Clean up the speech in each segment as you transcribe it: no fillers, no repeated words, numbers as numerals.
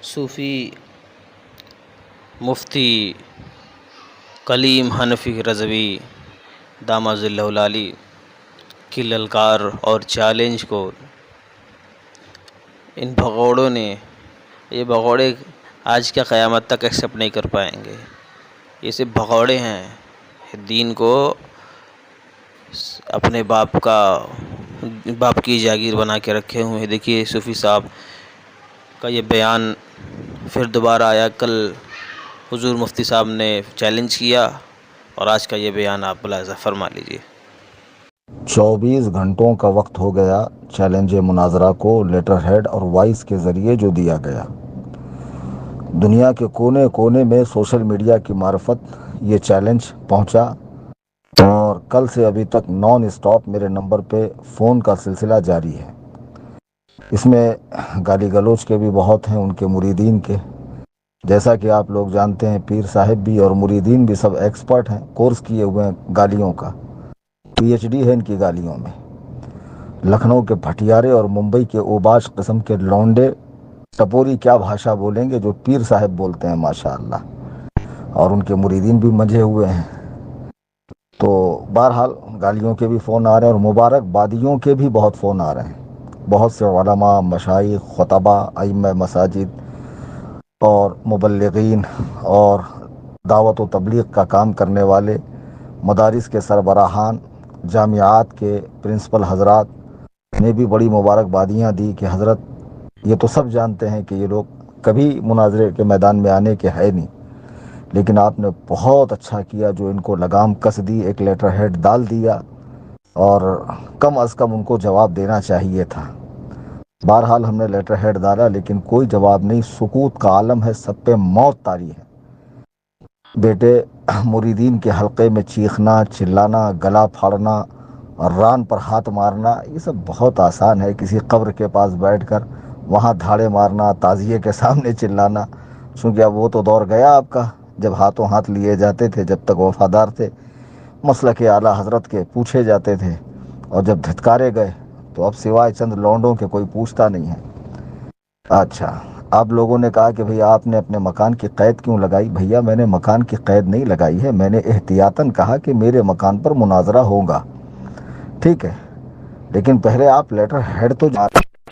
صوفی مفتی کلیم حنفی رضوی دامہ ظلہ العالی کی للکار اور چیلنج کو ان بھگوڑوں نے، یہ بھگوڑے آج کیا قیامت تک ایکسیپٹ نہیں کر پائیں گے۔ یہ صرف بھگوڑے ہیں، دین کو اپنے باپ کی جاگیر بنا کے رکھے ہوئے ہیں۔ دیکھیے صوفی صاحب کا یہ بیان پھر دوبارہ آیا، کل حضور مفتی صاحب نے چیلنج کیا اور آج کا یہ بیان آپ ملاحظہ فرما لیجیے۔ 24 گھنٹوں کا وقت ہو گیا چیلنج مناظرہ کو لیٹر ہیڈ اور وائس کے ذریعے جو دیا گیا۔ دنیا کے کونے کونے میں سوشل میڈیا کی معرفت یہ چیلنج پہنچا اور کل سے ابھی تک نان اسٹاپ میرے نمبر پہ فون کا سلسلہ جاری ہے۔ اس میں گالی گلوچ کے بھی بہت ہیں، ان کے مریدین کے، جیسا کہ آپ لوگ جانتے ہیں پیر صاحب بھی اور مریدین بھی سب ایکسپرٹ ہیں، کورس کیے ہوئے ہیں گالیوں کا، پی ایچ ڈی ہے ان کی گالیوں میں۔ لکھنؤ کے بھٹیارے اور ممبئی کے اوباش قسم کے لونڈے ٹپوری کیا بھاشا بولیں گے جو پیر صاحب بولتے ہیں ماشاءاللہ، اور ان کے مریدین بھی منجھے ہوئے ہیں۔ تو بہرحال گالیوں کے بھی فون آ رہے ہیں اور مبارک بادیوں کے بھی بہت فون آ رہے ہیں۔ بہت سے علماء، مشائخ، خطبہ، ائمہ مساجد اور مبلغین اور دعوت و تبلیغ کا کام کرنے والے، مدارس کے سربراہان، جامعات کے پرنسپل حضرات نے بھی بڑی مبارکبادیاں دی کہ حضرت یہ تو سب جانتے ہیں کہ یہ لوگ کبھی مناظرے کے میدان میں آنے کے ہے نہیں، لیکن آپ نے بہت اچھا کیا جو ان کو لگام کس دی، ایک لیٹر ہیڈ ڈال دیا، اور کم از کم ان کو جواب دینا چاہیے تھا۔ بہرحال ہم نے لیٹر ہیڈ ڈالا لیکن کوئی جواب نہیں، سکوت کا عالم ہے، سب پہ موت طاری ہے۔ بیٹے، مریدین کے حلقے میں چیخنا، چلانا، گلا پھاڑنا اور ران پر ہاتھ مارنا یہ سب بہت آسان ہے۔ کسی قبر کے پاس بیٹھ کر وہاں دھاڑے مارنا، تعزیے کے سامنے چلانا، چونکہ اب وہ تو دور گیا آپ کا جب ہاتھوں ہاتھ لیے جاتے تھے، جب تک وفادار تھے، مسلک اعلیٰ حضرت کے پوچھے جاتے تھے، اور جب دھتکارے گئے تو اب سوائے چند لونڈوں کے کوئی پوچھتا نہیں ہے۔ اچھا، آپ لوگوں نے کہا کہ بھئی آپ نے اپنے مکان کی قید کیوں لگائی؟ بھیا میں نے مکان کی قید نہیں لگائی ہے، میں نے احتیاطاً کہا کہ میرے مکان پر مناظرہ ہوگا، ٹھیک ہے، لیکن پہلے آپ لیٹر ہیڈ تو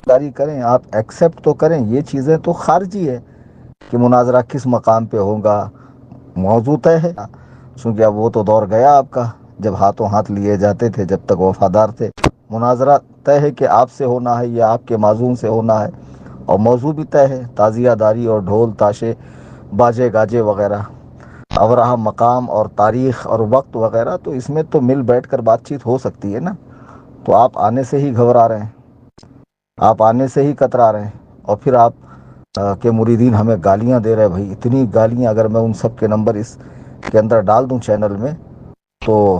جاری کریں، آپ ایکسیپٹ تو کریں۔ یہ چیزیں تو خارجی ہے کہ مناظرہ کس مقام پہ ہوگا، موضوع طے ہے، چونکہ اب وہ تو دور گیا آپ کا جب ہاتھوں ہاتھ لیے جاتے تھے، جب تک وفادار تھے۔ مناظرہ طے ہے کہ آپ سے ہونا ہے یا آپ کے معزوم سے ہونا ہے، اور موضوع بھی طے ہے، تعزیہ داری اور ڈھول تاشے باجے گاجے وغیرہ۔ اب رہا مقام اور تاریخ اور وقت وغیرہ، تو اس میں تو مل بیٹھ کر بات چیت ہو سکتی ہے نا۔ تو آپ آنے سے ہی گھبرا رہے ہیں، آپ آنے سے ہی کترا رہے ہیں، اور پھر آپ کے مریدین ہمیں گالیاں دے رہے ہیں۔ بھائی اتنی گالیاں اگر میں ان سب کے نمبر اس کے اندر ڈال دوں چینل میں تو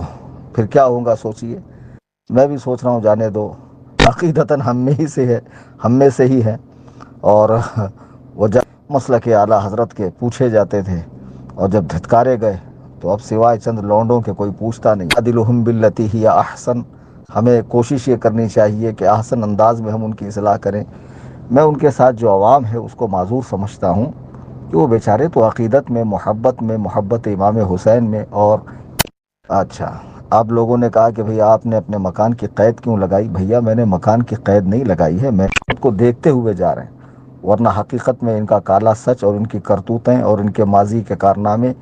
پھر کیا ہوگا سوچئے۔ میں بھی سوچ رہا ہوں جانے دو، عقیدتاً ہم میں سے ہی ہے، اور وہ جب مسلک اعلیٰ حضرت کے پوچھے جاتے تھے اور جب دھتکارے گئے تو اب سوائے چند لونڈوں کے کوئی پوچھتا نہیں۔ عدلہم باللتی ہی احسن، ہمیں کوشش یہ کرنی چاہیے کہ احسن انداز میں ہم ان کی اصلاح کریں۔ میں ان کے ساتھ جو عوام ہے اس کو معذور سمجھتا ہوں کہ وہ بیچارے تو عقیدت میں، محبت امام حسین میں۔ اور اچھا، آپ لوگوں نے کہا کہ بھئی آپ نے اپنے مکان کی قید کیوں لگائی؟ بھیا میں نے مکان کی قید نہیں لگائی ہے، میں خود کو دیکھتے ہوئے جا رہے ہیں، ورنہ حقیقت میں ان کا کالا سچ اور ان کی کرتوتیں اور ان کے ماضی کے کارنامے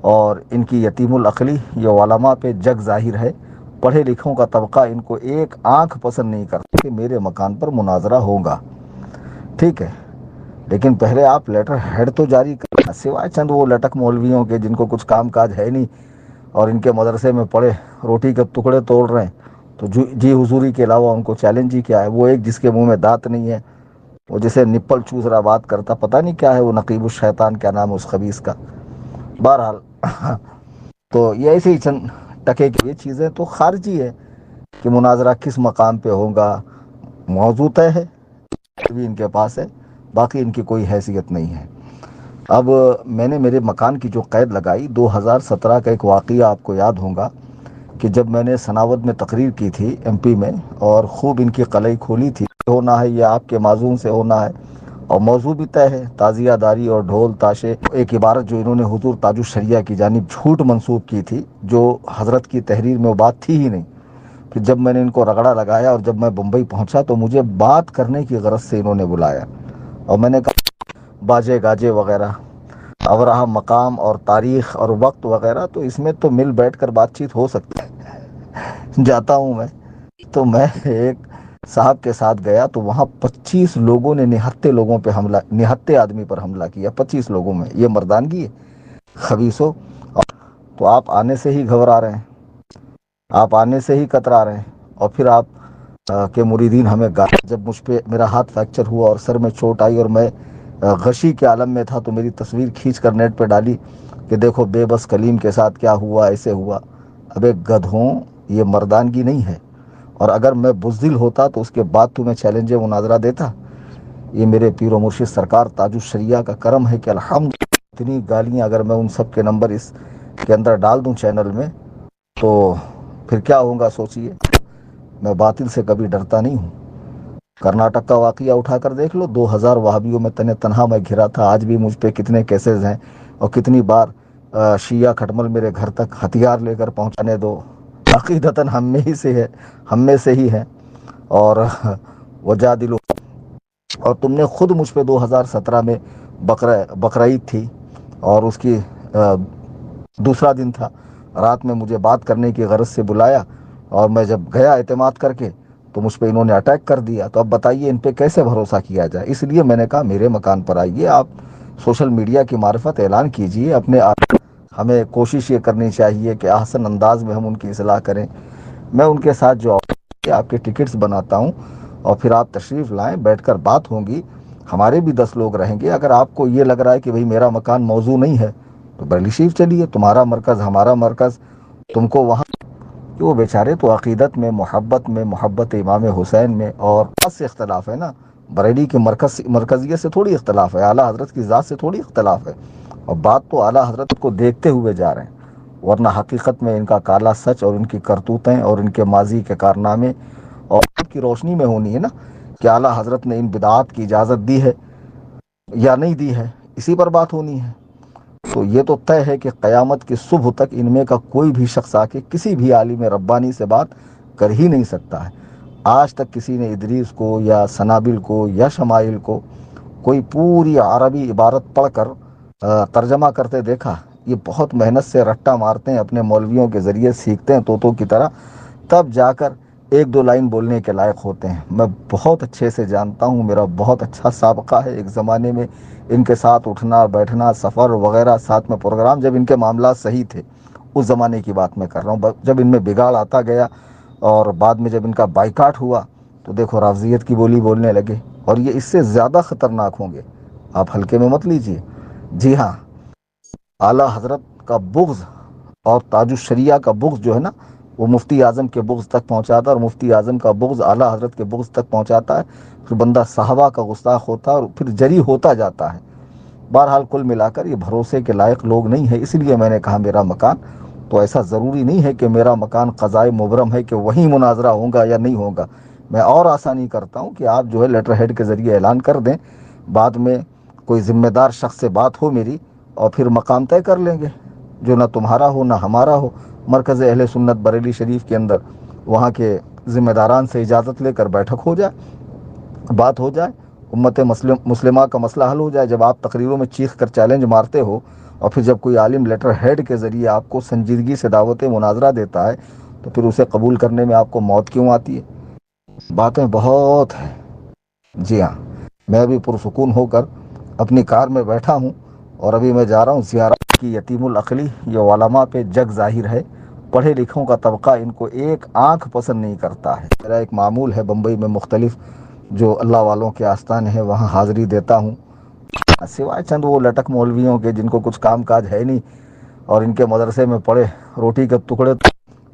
اور ان کی یتیم العقلی یہ علماء پہ جگ ظاہر ہے۔ پڑھے لکھوں کا طبقہ ان کو ایک آنکھ پسند نہیں کرتا کہ میرے مکان پر مناظرہ ہوگا، ٹھیک ہے، لیکن پہلے آپ لیٹر ہیڈ تو جاری کریں، سوائے چند وہ لٹک مولویوں کے جن کو کچھ کام کاج ہے نہیں اور ان کے مدرسے میں پڑے روٹی کے ٹکڑے توڑ رہے ہیں، تو جی حضوری کے علاوہ ان کو چیلنج ہی کیا ہے؟ وہ ایک جس کے منہ میں دانت نہیں ہے، وہ جسے نپل چوس رہا بات کرتا، پتہ نہیں کیا ہے وہ نقیب الشیطان، کیا نام ہے اس خبیث کا۔ بہرحال تو یہ ایسے ہی چند ٹکے کی یہ چیزیں تو خارجی ہے کہ مناظرہ کس مقام پہ ہوگا، موضوع طے ہے، بھی ان کے پاس ہے، باقی ان کی کوئی حیثیت نہیں ہے۔ اب میں نے میرے مکان کی جو قید لگائی، 2017 کا ایک واقعہ آپ کو یاد ہوگا کہ جب میں نے سناوت میں تقریر کی تھی ایم پی میں، اور خوب ان کی قلعی کھولی تھی، ہونا ہے یا آپ کے معزوم سے ہونا ہے، اور موضوع بھی طے ہے، تعزیہ داری اور ڈھول تاشے. ایک عبارت جو انہوں نے حضور تاج الشریعہ کی جانب جھوٹ منسوب کی تھی، جو حضرت کی تحریر میں وہ بات تھی ہی نہیں. کہ جب میں نے ان کو رگڑا لگایا اور جب میں بمبئی پہنچا تو مجھے بات کرنے کی غرض سے انہوں نے بلایا، اور میں نے کہا باجے گاجے وغیرہ، اب رہا مقام اور تاریخ اور وقت وغیرہ، تو اس میں تو مل بیٹھ کر بات چیت ہو سکتی ہے. جاتا ہوں میں تو میں ایک صاحب کے ساتھ گیا تو وہاں 25 لوگوں نے نہتے آدمی پر حملہ کیا. 25 لوگوں میں یہ مردانگی ہے؟ خبیثو. تو آپ آنے سے ہی گھبرا رہے ہیں، آپ آنے سے ہی کترا رہے ہیں، اور پھر آپ کے مریدین ہمیں جب مجھ پہ میرا ہاتھ فریکچر ہوا اور سر میں چوٹ آئی اور میں غشی کے عالم میں تھا، تو میری تصویر کھینچ کر نیٹ پہ ڈالی کہ دیکھو بے بس کلیم کے ساتھ کیا ہوا، ایسے ہوا. ابے گدھوں، یہ مردانگی نہیں ہے. اور اگر میں بزدل ہوتا تو اس کے بعد تمہیں چیلنج مناظرہ دیتا. یہ میرے پیر و مرشد سرکار تاج الشریعہ کا کرم ہے کہ الحمد اتنی گالیاں اگر میں ان سب کے نمبر اس کے اندر ڈال دوں چینل میں تو پھر کیا ہوگا سوچئے. میں باطل سے کبھی ڈرتا نہیں ہوں. کرناٹک کا واقعہ اٹھا کر دیکھ لو، 2000 وہابیوں میں تنہا میں گھرا تھا. آج بھی مجھ پہ کتنے کیسز ہیں، اور کتنی بار شیعہ کھٹمل میرے گھر تک ہتھیار لے کر پہنچانے دو. عقیدتاً ہم میں سے ہی ہے. اور وجادلو، اور تم نے خود مجھ پہ 2017 میں بقرعید تھی اور اس کی دوسرا دن تھا، رات میں مجھے بات کرنے کی غرض سے بلایا، اور میں جب گیا اعتماد کر کے تو مجھ پہ انہوں نے اٹیک کر دیا. تو اب بتائیے ان پہ کیسے بھروسہ کیا جائے. اس لیے میں نے کہا میرے مکان پر آئیے، آپ سوشل میڈیا کی معرفت اعلان کیجئے. ہمیں کوشش یہ کرنی چاہیے کہ احسن انداز میں ہم ان کی اصلاح کریں. میں ان کے ساتھ جو آپ کے ٹکٹس بناتا ہوں، اور پھر آپ تشریف لائیں، بیٹھ کر بات ہوگی. ہمارے بھی 10 لوگ رہیں گے. اگر آپ کو یہ لگ رہا ہے کہ بھئی میرا مکان موضوع نہیں ہے تو بریلی شریف چلیے، تمہارا مرکز ہمارا مرکز. تم کو وہاں کہ وہ بیچارے تو عقیدت میں، محبت امام حسین میں اور سے اختلاف ہے نا. بریلی کی مرکزیت سے تھوڑی اختلاف ہے، اعلیٰ حضرت کی ذات سے تھوڑی اختلاف ہے. اور بات تو اعلیٰ حضرت کو دیکھتے ہوئے جا رہے ہیں، ورنہ حقیقت میں ان کا کالا سچ اور ان کی کرتوتیں اور ان کے ماضی کے کارنامے اور کی روشنی میں ہونی ہے نا کہ اعلیٰ حضرت نے ان بدعات کی اجازت دی ہے یا نہیں دی ہے، اسی پر بات ہونی ہے. تو یہ تو طے ہے کہ قیامت کی صبح تک ان میں کا کوئی بھی شخص آ کے کسی بھی عالم ربانی سے بات کر ہی نہیں سکتا ہے. آج تک کسی نے ادریس کو یا سنابل کو یا شمائل کو کوئی پوری عربی عبارت پڑھ کر ترجمہ کرتے دیکھا؟ یہ بہت محنت سے رٹا مارتے ہیں، اپنے مولویوں کے ذریعے سیکھتے ہیں طوطوں کی طرح، تب جا کر 1-2 لائن بولنے کے لائق ہوتے ہیں. میں بہت اچھے سے جانتا ہوں، میرا بہت اچھا سابقہ ہے. ایک زمانے میں ان کے ساتھ اٹھنا بیٹھنا، سفر وغیرہ، ساتھ میں پروگرام، جب ان کے معاملات صحیح تھے، اس زمانے کی بات میں کر رہا ہوں. جب ان میں بگاڑ آتا گیا اور بعد میں جب ان کا بائیکاٹ ہوا تو دیکھو رافضیت کی بولی بولنے لگے، اور یہ اس سے زیادہ خطرناک ہوں گے. آپ ہلکے میں مت لیجئے. جی ہاں، اعلیٰ حضرت کا بغض اور تاج الشریعہ کا بغض جو ہے نا، وہ مفتی اعظم کے بغض تک پہنچاتا ہے، اور مفتی اعظم کا بغض اعلیٰ حضرت کے بغض تک پہنچاتا ہے. پھر بندہ صحابہ کا گستاخ ہوتا ہے اور پھر جری ہوتا جاتا ہے. بہرحال کل ملا کر یہ بھروسے کے لائق لوگ نہیں ہے. اس لیے میں نے کہا میرا مکان تو ایسا ضروری نہیں ہے کہ میرا مکان قضائے مبرم ہے کہ وہیں مناظرہ ہوگا یا نہیں ہوگا. میں اور آسانی کرتا ہوں کہ آپ جو ہے لیٹر ہیڈ کے ذریعے اعلان کر دیں، بعد میں کوئی ذمہ دار شخص سے بات ہو میری، اور پھر مقام طے کر لیں گے جو نہ تمہارا ہو نہ ہمارا ہو. مرکز اہل سنت بریلی شریف کے اندر وہاں کے ذمہ داران سے اجازت لے کر بیٹھک ہو جائے، بات ہو جائے، امت مسلمہ کا مسئلہ حل ہو جائے. جب آپ تقریروں میں چیخ کر چیلنج مارتے ہو، اور پھر جب کوئی عالم لیٹر ہیڈ کے ذریعے آپ کو سنجیدگی سے دعوت مناظرہ دیتا ہے تو پھر اسے قبول کرنے میں آپ کو موت کیوں آتی ہے؟ باتیں بہت ہیں. جی ہاں، میں بھی پرسکون ہو کر اپنی کار میں بیٹھا ہوں، اور ابھی میں جا رہا ہوں زیارت کی. یتیم العقلی یہ علماء پہ جگ ظاہر ہے. پڑھے لکھوں کا طبقہ ان کو ایک آنکھ پسند نہیں کرتا ہے. میرا ایک معمول ہے بمبئی میں مختلف جو اللہ والوں کے آستان ہیں وہاں حاضری دیتا ہوں، سوائے چند وہ لٹک مولویوں کے جن کو کچھ کام کاج ہے نہیں اور ان کے مدرسے میں پڑے روٹی کے ٹکڑے.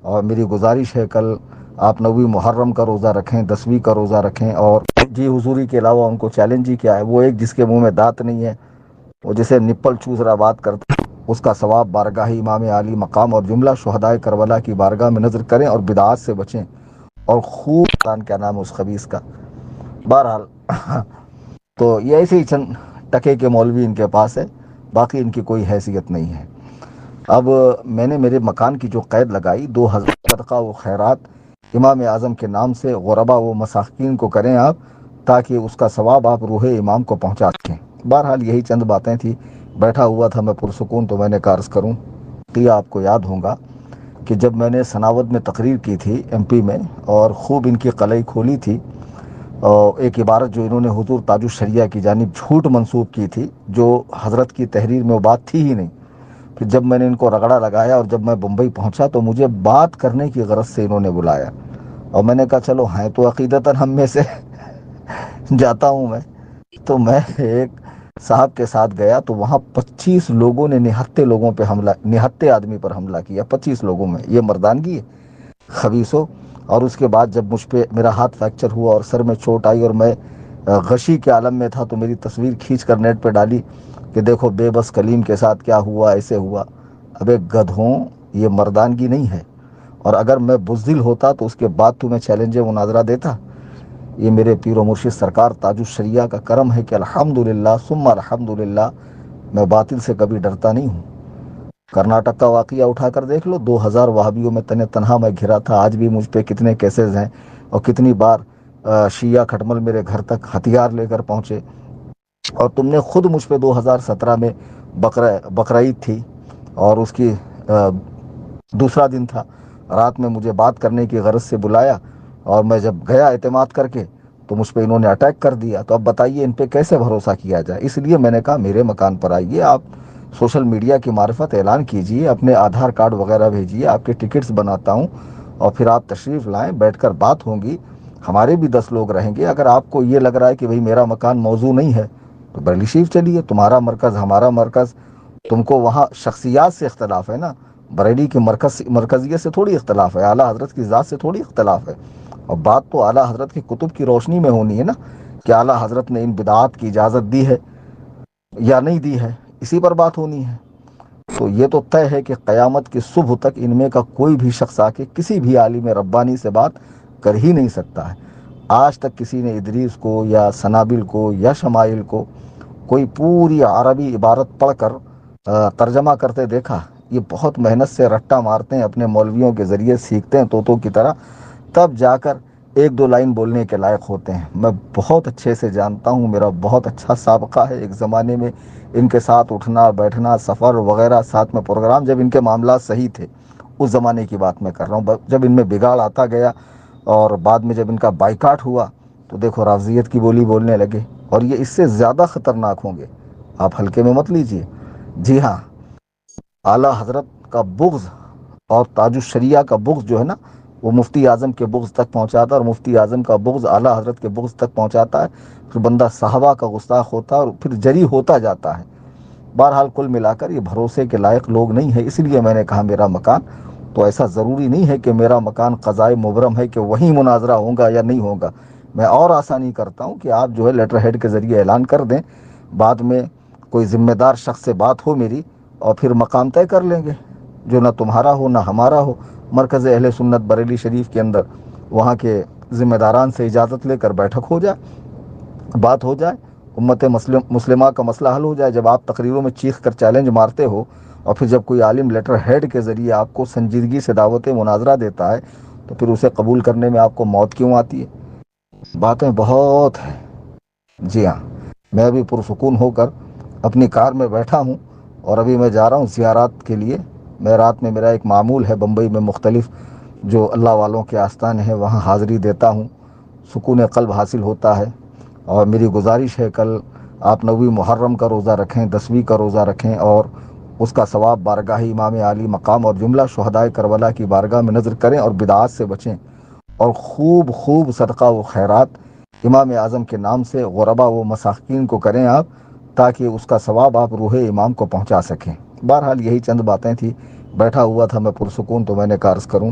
اور میری گزارش ہے کل آپ 9ویں محرم کا روزہ رکھیں، 10ویں کا روزہ رکھیں. اور جی حضوری کے علاوہ ان کو چیلنج ہی کیا ہے؟ وہ ایک جس کے منہ میں دانت نہیں ہے، وہ جسے نپل چوس رہا بات کرتا ہے، اس کا ثواب بارگاہ امام عالی مقام اور جملہ شہدائے کربلا کی بارگاہ میں نظر کریں اور بدعات سے بچیں. اور خوب کیا نام ہے اس خبیث کا. بہرحال تو یہ ایسے ہی چند ٹکے کے مولوی ان کے پاس ہے، باقی ان کی کوئی حیثیت نہیں ہے۔ اب میں نے میرے مکان کی جو قید لگائی 2000 صدقہ و خیرات امام اعظم کے نام سے غربا و مساکین کو کریں آپ، تاکہ اس کا ثواب آپ روح امام کو پہنچا سکیں۔ بہرحال یہی چند باتیں تھیں، بیٹھا ہوا تھا میں پرسکون، تو میں نے کہا عرض کروں کہ آپ کو یاد ہوگا کہ جب میں نے سناوت میں تقریر کی تھی MP میں، اور خوب ان کی قلعی کھولی تھی، اور ایک عبارت جو انہوں نے حضور تاج الشریعہ کی جانب جھوٹ منسوب کی تھی، جو حضرت کی تحریر میں وہ بات تھی ہی نہیں، پھر جب میں نے ان کو رگڑا لگایا اور جب میں بمبئی پہنچا تو مجھے بات کرنے کی غرض سے انہوں نے بلایا، اور میں نے کہا چلو ہیں تو عقیدتاً ہم میں سے جاتا ہوں میں۔ تو میں ایک صاحب کے ساتھ گیا تو وہاں 25 لوگوں نے نہتے لوگوں پہ حملہ، نہتے آدمی پر حملہ کیا، 25 لوگوں میں، یہ مردانگی ہے خبیثو۔ اور اس کے بعد جب مجھ پہ میرا ہاتھ فریکچر ہوا اور سر میں چوٹ آئی اور میں غشی کے عالم میں تھا، تو میری تصویر کھینچ کر نیٹ پہ ڈالی کہ دیکھو بے بس کلیم کے ساتھ کیا ہوا، ایسے ہوا۔ ابے گدھوں، یہ مردانگی نہیں ہے، اور اگر میں بزدل ہوتا تو اس کے بعد تمہیں چیلنج مناظرہ دیتا۔ یہ میرے پیر و مرشد سرکار تاج الشریعہ کا کرم ہے کہ الحمدللہ ثم الحمدللہ میں باطل سے کبھی ڈرتا نہیں ہوں۔ کرناٹک کا واقعہ اٹھا کر دیکھ لو، 2000 وہابیوں میں تنہا میں گھرا تھا، آج بھی مجھ پہ کتنے کیسز ہیں، اور کتنی بار شیعہ کھٹمل میرے گھر تک ہتھیار لے کر پہنچے۔ اور تم نے خود مجھ پہ 2017 میں بقرعید تھی اور اس کی دوسرا دن تھا، رات میں مجھے بات کرنے کی غرض سے بلایا، اور میں جب گیا اعتماد کر کے تو مجھ پہ انہوں نے اٹیک کر دیا۔ تو اب بتائیے ان پہ کیسے بھروسہ کیا جائے؟ اس لیے میں نے کہا میرے مکان پر آئیے، آپ سوشل میڈیا کی معرفت اعلان کیجئے، اپنے آدھار کارڈ وغیرہ بھیجیے، آپ کے ٹکٹس بناتا ہوں، اور پھر آپ تشریف لائیں، بیٹھ کر بات ہوگی، ہمارے بھی 10 لوگ رہیں گے۔ اگر آپ کو یہ لگ رہا ہے کہ بھئی میرا مکان موضوع نہیں ہے تو بریلی شریف چلیے، تمہارا مرکز ہمارا مرکز، تم کو وہاں شخصیات سے اختلاف ہے نا، بریلی کی مرکزیت سے تھوڑی اختلاف ہے، اعلیٰ حضرت کی ذات سے تھوڑی اختلاف ہے، اور بات تو اعلیٰ حضرت کی کتب کی روشنی میں ہونی ہے نا، کہ اعلیٰ حضرت نے ان بدعات کی اجازت دی ہے یا نہیں دی ہے، اسی پر بات ہونی ہے۔ تو یہ تو طے ہے کہ قیامت کی صبح تک ان میں کا کوئی بھی شخص آ کے کسی بھی عالم ربانی سے بات کر ہی نہیں سکتا ہے۔ آج تک کسی نے ادریس کو یا سنابل کو یا شمائل کو کوئی پوری عربی عبارت پڑھ کر ترجمہ کرتے دیکھا؟ یہ بہت محنت سے رٹا مارتے ہیں، اپنے مولویوں کے ذریعے سیکھتے ہیں طوطوں کی طرح، تب جا کر 1-2 لائن بولنے کے لائق ہوتے ہیں۔ میں بہت اچھے سے جانتا ہوں، میرا بہت اچھا سابقہ ہے، ایک زمانے میں ان کے ساتھ اٹھنا بیٹھنا، سفر وغیرہ، ساتھ میں پروگرام، جب ان کے معاملات صحیح تھے، اس زمانے کی بات میں کر رہا ہوں۔ جب ان میں بگاڑ آتا گیا اور بعد میں جب ان کا بائیکاٹ ہوا تو دیکھو رافضیت کی بولی بولنے لگے، اور یہ اس سے زیادہ خطرناک ہوں گے، آپ ہلکے میں مت لیجئے۔ جی ہاں، اعلیٰ حضرت کا بغض اور تاج الشریعہ کا بغض جو ہے نا، وہ مفتی اعظم کے بغض تک پہنچاتا ہے، اور مفتی اعظم کا بغض اعلیٰ حضرت کے بغض تک پہنچاتا ہے، پھر بندہ صحابہ کا گستاخ ہوتا ہے اور پھر جری ہوتا جاتا ہے۔ بہرحال کل ملا کر یہ بھروسے کے لائق لوگ نہیں ہے، اس لیے میں نے کہا میرا مکان، تو ایسا ضروری نہیں ہے کہ میرا مکان قضائے مبرم ہے کہ وہیں مناظرہ ہوگا یا نہیں ہوگا۔ میں اور آسانی کرتا ہوں کہ آپ جو ہے لیٹر ہیڈ کے ذریعے اعلان کر دیں، بعد میں کوئی ذمہ دار شخص سے بات ہو میری، اور پھر مقام طے کر لیں گے، جو نہ تمہارا ہو نہ ہمارا ہو، مرکز اہل سنت بریلی شریف کے اندر وہاں کے ذمہ داران سے اجازت لے کر بیٹھک ہو جائے، بات ہو جائے، امت مسلمہ کا مسئلہ حل ہو جائے۔ جب آپ تقریروں میں چیخ کر چیلنج مارتے ہو، اور پھر جب کوئی عالم لیٹر ہیڈ کے ذریعے آپ کو سنجیدگی سے دعوت مناظرہ دیتا ہے، تو پھر اسے قبول کرنے میں آپ کو موت کیوں آتی ہے؟ باتیں بہت ہیں۔ جی ہاں، میں بھی پرسکون ہو کر اپنی کار میں بیٹھا ہوں، اور ابھی میں جا رہا ہوں زیارات کے لیے۔ میں رات میں میرا ایک معمول ہے بمبئی میں، مختلف جو اللہ والوں کے آستان ہیں وہاں حاضری دیتا ہوں، سکون قلب حاصل ہوتا ہے۔ اور میری گزارش ہے کل آپ 9 محرم کا روزہ رکھیں، 10ویں کا روزہ رکھیں، اور اس کا ثواب بارگاہ امام عالی مقام اور جملہ شہدائے کربلا کی بارگاہ میں نظر کریں، اور بدعات سے بچیں، اور خوب صدقہ و خیرات امام اعظم کے نام سے غربا و مساکین کو کریں آپ، تاکہ اس کا ثواب آپ روح امام کو پہنچا سکیں۔ بہرحال یہی چند باتیں تھیں، بیٹھا ہوا تھا میں پرسکون، تو میں نے کہا عرض کروں